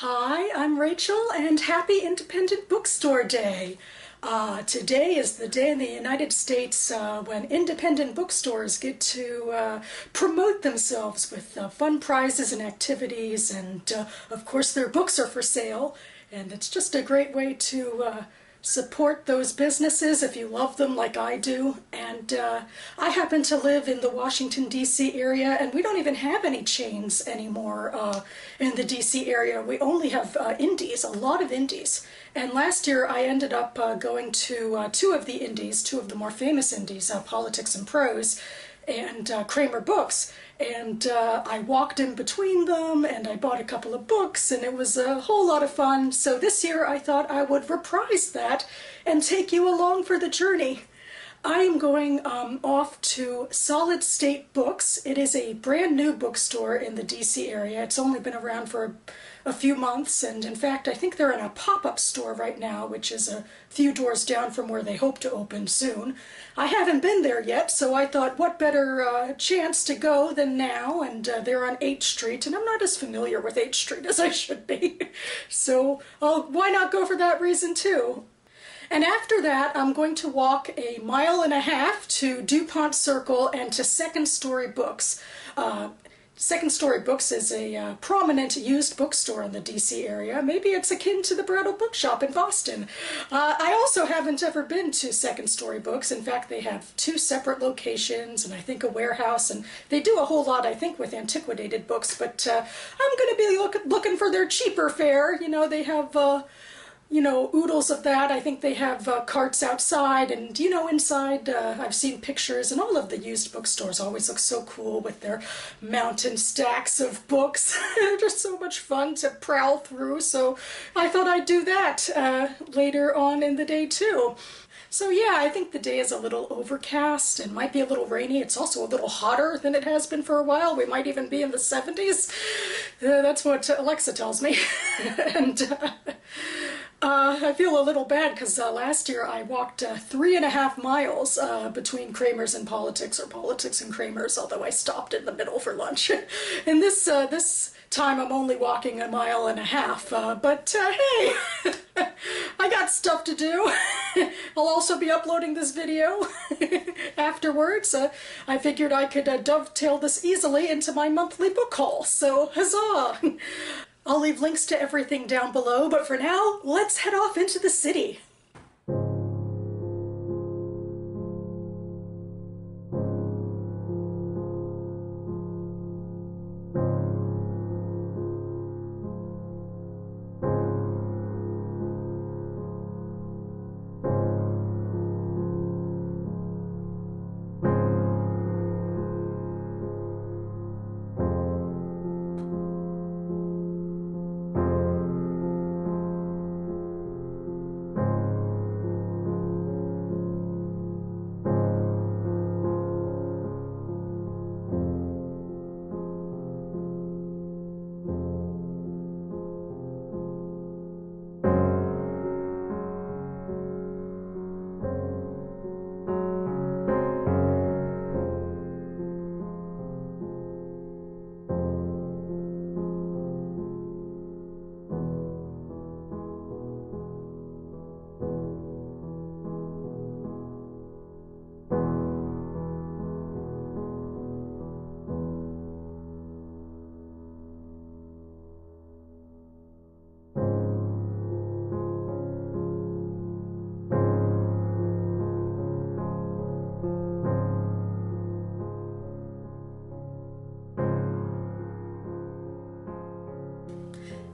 Hi, I'm Rachel, and happy Independent Bookstore Day. Today is the day in the United States when independent bookstores get to promote themselves with fun prizes and activities, and of course their books are for sale, and it's just a great way to support those businesses if you love them like I do. And I happen to live in the Washington, D.C. area, and we don't even have any chains anymore in the D.C. area. We only have indies, a lot of indies. And last year I ended up going to two of the indies, two of the more famous indies, Politics and Prose and Kramer Books, and I walked in between them and I bought a couple of books, and it was a whole lot of fun. So this year I thought I would reprise that and take you along for the journey. I am going off to Solid State Books. It is a brand new bookstore in the DC area. It's only been around for a few months, and in fact I think they're in a pop-up store right now, which is a few doors down from where they hope to open soon. I haven't been there yet, so I thought what better chance to go than now, and they're on 8th Street, and I'm not as familiar with 8th Street as I should be. So why not go for that reason too? And after that, I'm going to walk 1.5 miles to DuPont Circle and to Second Story Books. Second Story Books is a prominent used bookstore in the DC area. Maybe it's akin to the Brattle Bookshop in Boston. I also haven't ever been to Second Story Books. In fact, they have 2 separate locations and I think a warehouse, and they do a whole lot, I think, with antiquated books, but I'm going to be looking for their cheaper fare. You know, they have oodles of that. I think they have carts outside, and inside I've seen pictures, and all of the used bookstores always look so cool with their mountain stacks of books. They're just so much fun to prowl through, so I thought I'd do that later on in the day too. So yeah, I think the day is a little overcast and might be a little rainy. It's also a little hotter than it has been for a while. We might even be in the 70s. That's what Alexa tells me. And I feel a little bad because last year I walked 3.5 miles between Kramer's and Politics, or Politics and Kramer's, although I stopped in the middle for lunch. And this time I'm only walking 1.5 miles, but hey, I got stuff to do. I'll also be uploading this video afterwards. I figured I could dovetail this easily into my monthly book haul, so huzzah! I'll leave links to everything down below, but for now, let's head off into the city.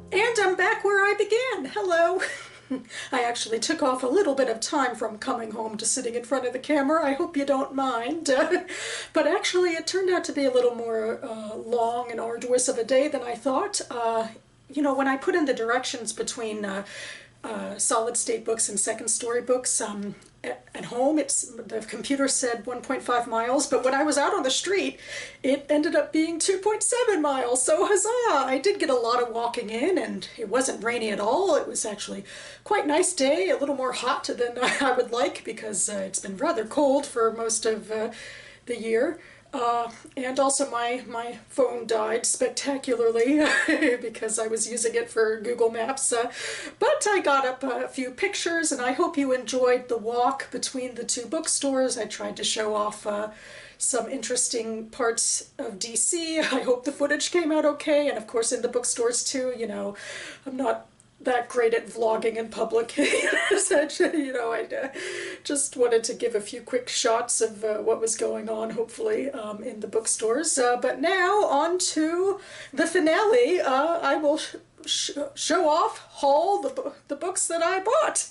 And I'm back where I began. Hello. I actually took off a little bit of time from coming home to sitting in front of the camera. I hope you don't mind. But actually it turned out to be a little more long and arduous of a day than I thought. When I put in the directions between Solid State Books and Second Story Books, at home the computer said 1.5 miles, but when I was out on the street it ended up being 2.7 miles, so huzzah! I did get a lot of walking in, and it wasn't rainy at all. It was actually quite a nice day, a little more hot than I would like, because it's been rather cold for most of the year. And also my phone died spectacularly because I was using it for Google Maps. But I got up a few pictures, and I hope you enjoyed the walk between the two bookstores. I tried to show off some interesting parts of DC. I hope the footage came out okay, and of course in the bookstores too. You know, I'm not that great at vlogging in public. You know, I just wanted to give a few quick shots of what was going on, hopefully, in the bookstores. But now on to the finale. I will show off, haul the books that I bought.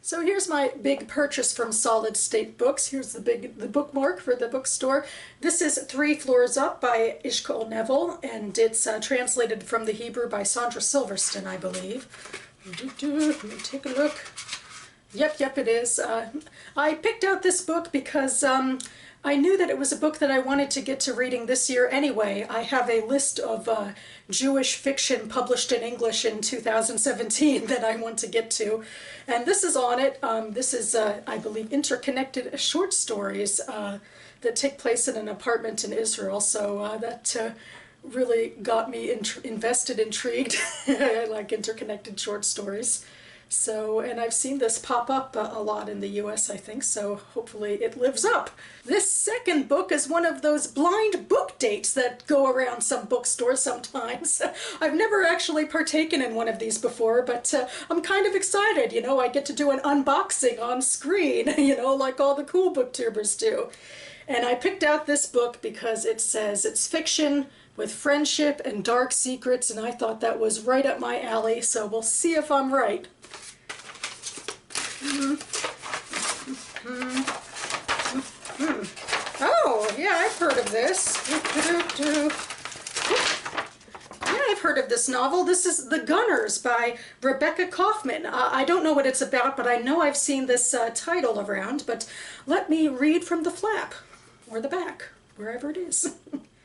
So here's my big purchase from Solid State Books. Here's the bookmark for the bookstore. This is Three Floors Up by Ishkol Neville, and it's translated from the Hebrew by Sandra Silverstein, I believe. Let me take a look. Yep, it is. I picked out this book because I knew that it was a book that I wanted to get to reading this year anyway. I have a list of Jewish fiction published in English in 2017 that I want to get to, and this is on it. This is, I believe, interconnected short stories that take place in an apartment in Israel, so that really got me invested, intrigued. I like interconnected short stories. So, and I've seen this pop up a lot in the US, I think, so hopefully it lives up. This second book is one of those blind book dates that go around some bookstores sometimes. I've never actually partaken in one of these before, but I'm kind of excited. You know, I get to do an unboxing on screen, you know, like all the cool booktubers do. And I picked out this book because it says it's fiction with friendship and dark secrets, and I thought that was right up my alley, so we'll see if I'm right. Oh, yeah, I've heard of this. Yeah, I've heard of this novel. This is The Gunners by Rebecca Kaufman. I don't know what it's about, but I know I've seen this title around, but let me read from the flap, or the back, wherever it is.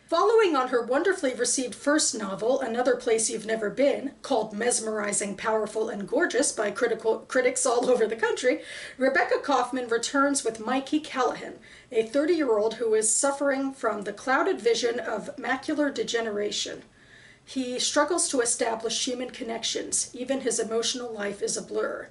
Following on her wonderfully received first novel, Another Place You've Never Been, called Mesmerizing, Powerful, and Gorgeous by critics all over the country, Rebecca Kaufman returns with Mikey Callahan, a 30-year-old who is suffering from the clouded vision of macular degeneration. He struggles to establish human connections. Even his emotional life is a blur.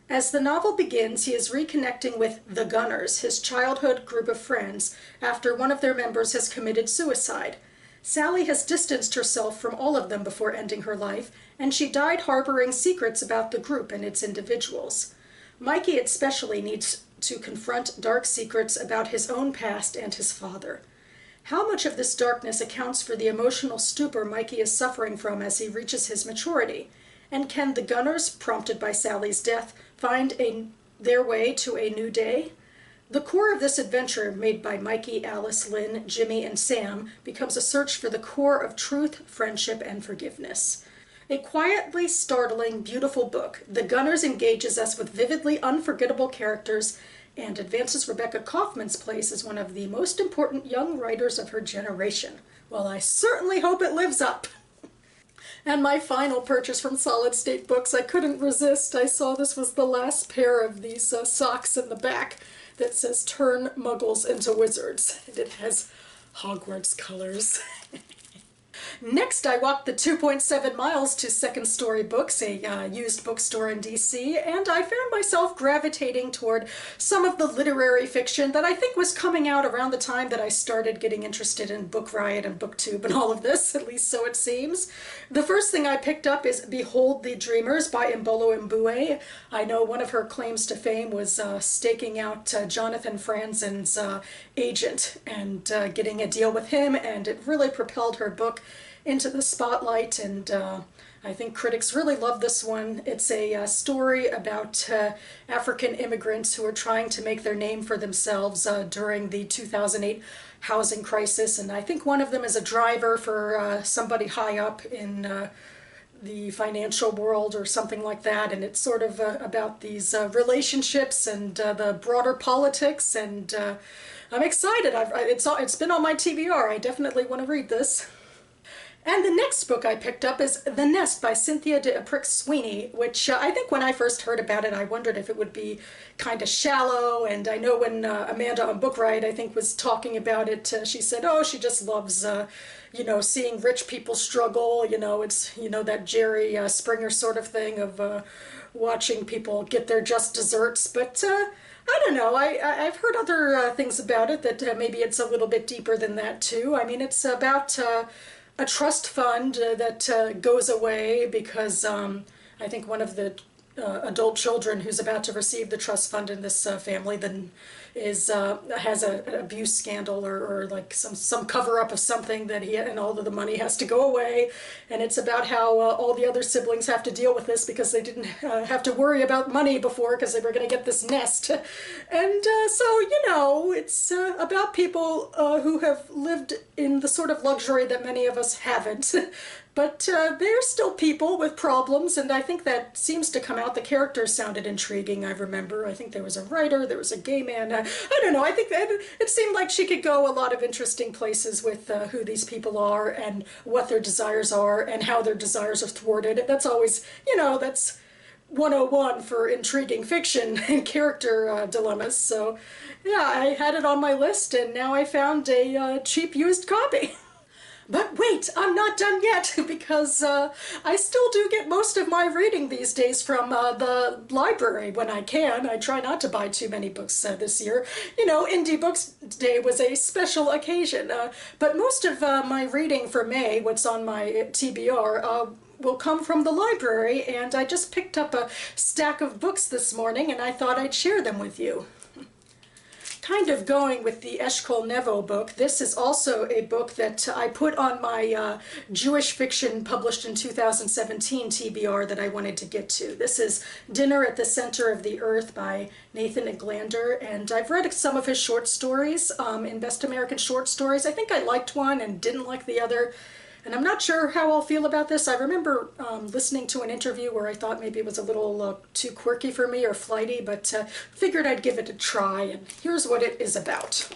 As the novel begins, he is reconnecting with the Gunners, his childhood group of friends, after one of their members has committed suicide. Sally has distanced herself from all of them before ending her life, and she died harboring secrets about the group and its individuals. Mikey especially needs to confront dark secrets about his own past and his father. How much of this darkness accounts for the emotional stupor Mikey is suffering from as he reaches his maturity? And can the Gunners, prompted by Sally's death, find their way to a new day? The core of this adventure, made by Mikey, Alice, Lynn, Jimmy, and Sam, becomes a search for the core of truth, friendship, and forgiveness. A quietly startling, beautiful book, The Gunners engages us with vividly unforgettable characters and advances Rebecca Kaufman's place as one of the most important young writers of her generation. Well, I certainly hope it lives up. And my final purchase from Solid State Books, I couldn't resist. I saw this was the last pair of these socks in the back that says Turn Muggles into Wizards. And it has Hogwarts colors. Next, I walked the 2.7 miles to Second Story Books, a used bookstore in DC, and I found myself gravitating toward some of the literary fiction that I think was coming out around the time that I started getting interested in Book Riot and BookTube and all of this, at least so it seems. The first thing I picked up is Behold the Dreamers by Mbolo Mbue. I know one of her claims to fame was staking out Jonathan Franzen's agent and getting a deal with him, and it really propelled her book into the spotlight, and I think critics really love this one. It's a story about African immigrants who are trying to make their name for themselves during the 2008 housing crisis, and I think one of them is a driver for somebody high up in the financial world or something like that, and it's sort of about these relationships and the broader politics, and I'm excited. It's been on my TBR. I definitely want to read this. And the next book I picked up is The Nest by Cynthia d'Aprix Sweeney, which I think when I first heard about it, I wondered if it would be kind of shallow. And I know when Amanda on Book Riot, I think, was talking about it, she said, oh, she just loves, seeing rich people struggle. It's, that Jerry Springer sort of thing of watching people get their just desserts. But I don't know. I've heard other things about it that maybe it's a little bit deeper than that, too. I mean, it's about a trust fund that goes away because I think one of the adult children who's about to receive the trust fund in this family then has an abuse scandal or like some cover up of something that and all of the money has to go away, and it's about how all the other siblings have to deal with this because they didn't have to worry about money before because they were going to get this nest, and so it's about people who have lived in the sort of luxury that many of us haven't. But they're still people with problems, and I think that seems to come out. The characters sounded intriguing, I remember. I think there was a writer, there was a gay man. I don't know, I think that it seemed like she could go a lot of interesting places with who these people are and what their desires are and how their desires are thwarted. That's always, that's 101 for intriguing fiction and character dilemmas. So, yeah, I had it on my list, and now I found a cheap used copy. But wait, I'm not done yet, because I still do get most of my reading these days from the library when I can. I try not to buy too many books this year. Indie Books Day was a special occasion. But most of my reading for May, what's on my TBR, will come from the library, and I just picked up a stack of books this morning, and I thought I'd share them with you. Kind of going with the Eshkol Nevo book, this is also a book that I put on my Jewish fiction published in 2017 TBR that I wanted to get to. This is Dinner at the Center of the Earth by Nathan Eglander, and I've read some of his short stories in Best American Short Stories. I think I liked one and didn't like the other. And I'm not sure how I'll feel about this. I remember listening to an interview where I thought maybe it was a little too quirky for me or flighty, but figured I'd give it a try, and here's what it is about.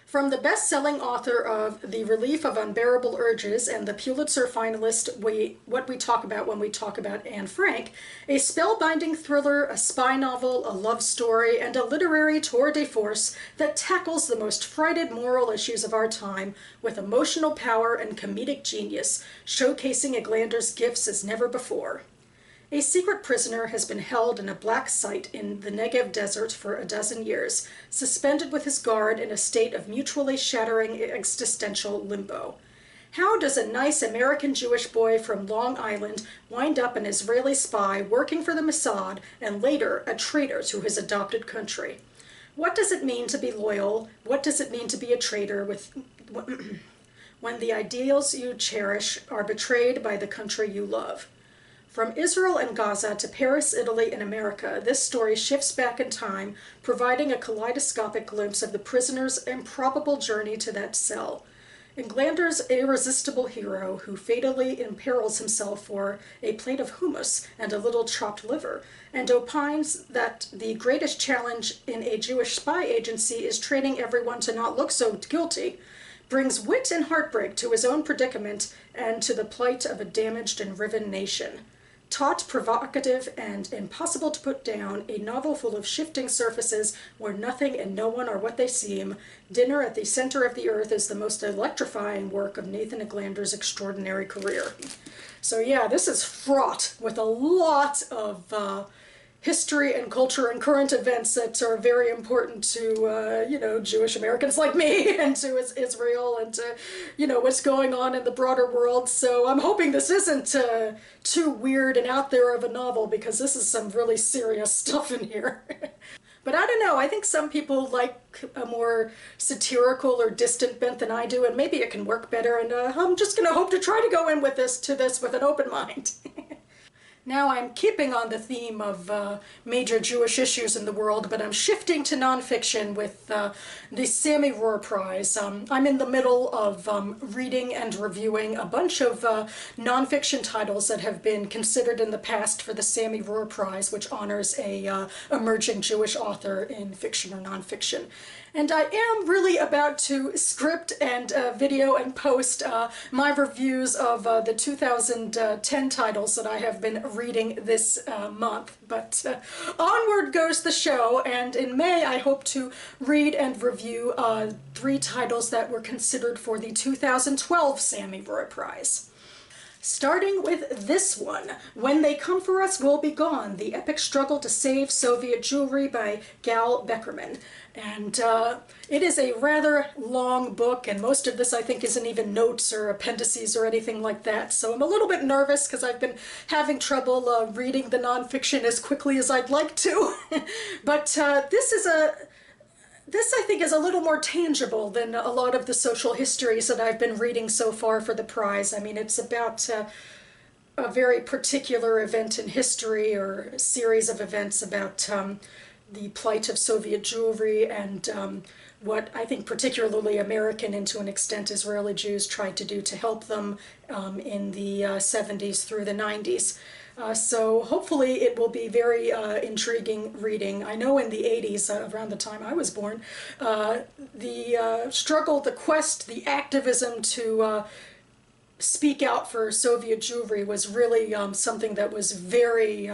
From the best-selling author of The Relief of Unbearable Urges and the Pulitzer finalist What We Talk About When We Talk About Anne Frank, a spellbinding thriller, a spy novel, a love story, and a literary tour de force that tackles the most frighted moral issues of our time with emotional power and comedic genius, showcasing Eglander's gifts as never before. A secret prisoner has been held in a black site in the Negev desert for a dozen years, suspended with his guard in a state of mutually shattering existential limbo. How does a nice American Jewish boy from Long Island wind up an Israeli spy working for the Mossad and later a traitor to his adopted country? What does it mean to be loyal? What does it mean to be a traitor when the ideals you cherish are betrayed by the country you love? From Israel and Gaza to Paris, Italy, and America, this story shifts back in time, providing a kaleidoscopic glimpse of the prisoner's improbable journey to that cell. Englander's irresistible hero, who fatally imperils himself for a plate of hummus and a little chopped liver, and opines that the greatest challenge in a Jewish spy agency is training everyone to not look so guilty, brings wit and heartbreak to his own predicament and to the plight of a damaged and riven nation. Taut, provocative, and impossible to put down, a novel full of shifting surfaces where nothing and no one are what they seem, Dinner at the Center of the Earth is the most electrifying work of Nathan Eglander's extraordinary career. So yeah, this is fraught with a lot of history and culture and current events that are very important to, Jewish Americans like me and to Israel and to, what's going on in the broader world. So I'm hoping this isn't too weird and out there of a novel, because this is some really serious stuff in here. But I don't know, I think some people like a more satirical or distant bent than I do, and maybe it can work better, and I'm just going to hope to try to go in with this with an open mind. Now I'm keeping on the theme of major Jewish issues in the world, but I'm shifting to nonfiction with the Sammy Rohr Prize. I'm in the middle of reading and reviewing a bunch of nonfiction titles that have been considered in the past for the Sammy Rohr Prize, which honors a emerging Jewish author in fiction or nonfiction. And I am really about to script and video and post my reviews of the 2010 titles that I have been reading this month. But onward goes the show, and in May I hope to read and review 3 titles that were considered for the 2012 Sammy Rohr Prize. Starting with this one, When They Come For Us, We'll Be Gone, The Epic Struggle to Save Soviet Jewry by Gal Beckerman. And it is a rather long book, and most of this I think isn't even notes or appendices or anything like that, so I'm a little bit nervous because I've been having trouble reading the nonfiction as quickly as I'd like to. But this I think is a little more tangible than a lot of the social histories that I've been reading so far for the prize. I mean, it's about a very particular event in history, or a series of events about the plight of Soviet Jewry and what I think particularly American and to an extent Israeli Jews tried to do to help them in the 70s through the 90s. So hopefully it will be very intriguing reading. I know in the 80s, around the time I was born, the struggle, the quest, the activism to speak out for Soviet Jewry was really something that was very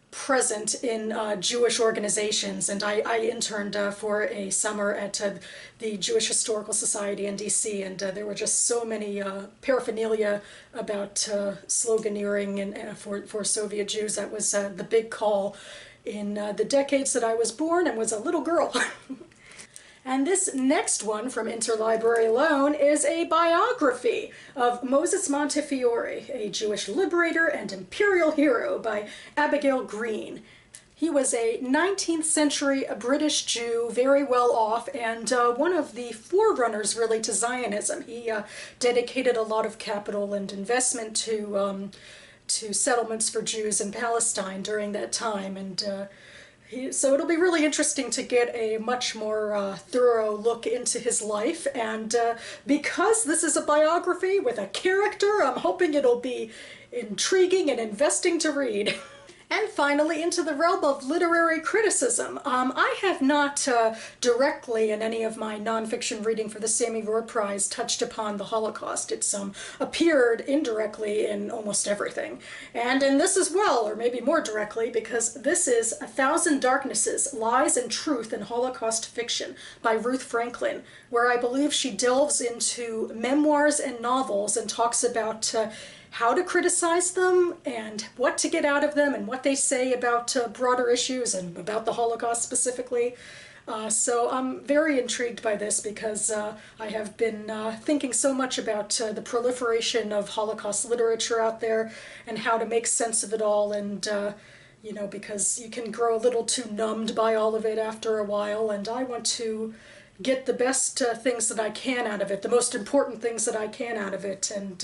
present in Jewish organizations, and I interned for a summer at the Jewish Historical Society in DC, and there were just so many paraphernalia about sloganeering and for Soviet Jews. That was the big call in the decades that I was born and was a little girl. And this next one from Interlibrary Loan is a biography of Moses Montefiore, a Jewish liberator and imperial hero, by Abigail Green. He was a 19th century British Jew, very well off, and one of the forerunners really to Zionism. He dedicated a lot of capital and investment to settlements for Jews in Palestine during that time, and so it'll be really interesting to get a much more thorough look into his life, and because this is a biography with a character, I'm hoping it'll be intriguing and investing to read. And finally, into the realm of literary criticism. I have not directly in any of my nonfiction reading for the Sammy Rohr Prize touched upon the Holocaust. It's appeared indirectly in almost everything. And in this as well, or maybe more directly, because this is A Thousand Darknesses, Lies and Truth in Holocaust Fiction by Ruth Franklin, where I believe she delves into memoirs and novels and talks about how to criticize them and what to get out of them and what they say about broader issues and about the Holocaust specifically. So I'm very intrigued by this because I have been thinking so much about the proliferation of Holocaust literature out there and how to make sense of it all, and you know, because you can grow a little too numbed by all of it after a while, and I want to get the best things that I can out of it, the most important things that I can out of it, and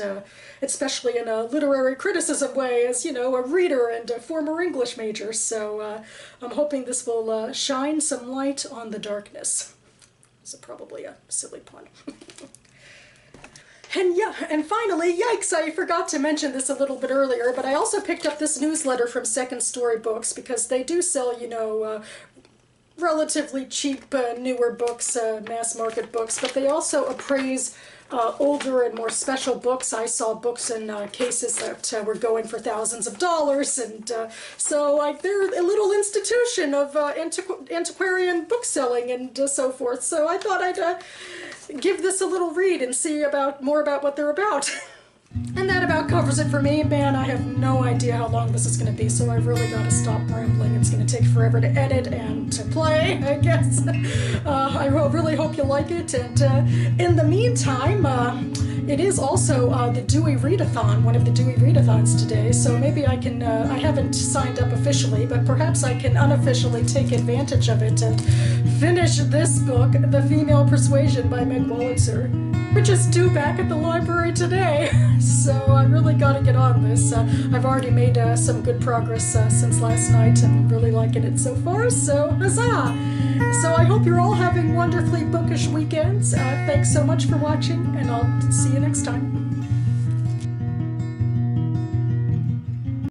especially in a literary criticism way, as, you know, a reader and a former English major. So I'm hoping this will shine some light on the darkness. This is probably a silly pun. And yeah, and finally, yikes, I forgot to mention this a little bit earlier, but I also picked up this newsletter from Second Story Books, because they do sell, you know, relatively cheap, newer books, mass market books, but they also appraise older and more special books. I saw books in cases that were going for thousands of dollars, and so like they're a little institution of antiquarian book selling and so forth. So I thought I'd give this a little read and see more about what they're about. And that about covers it for me. Man, I have no idea how long this is going to be, so I've really got to stop rambling. It's going to take forever to edit and to play, I guess. I really hope you like it, and in the meantime, it is also the Dewey Readathon, one of the Dewey Readathons today, so maybe I can, I haven't signed up officially, but perhaps I can unofficially take advantage of it and finish this book, The Female Persuasion by Meg Wolitzer. which is due back at the library today. So I really got to get on this. I've already made some good progress since last night. I'm really liking it so far, so huzzah! So I hope you're all having wonderfully bookish weekends. Thanks so much for watching, and I'll see you next time.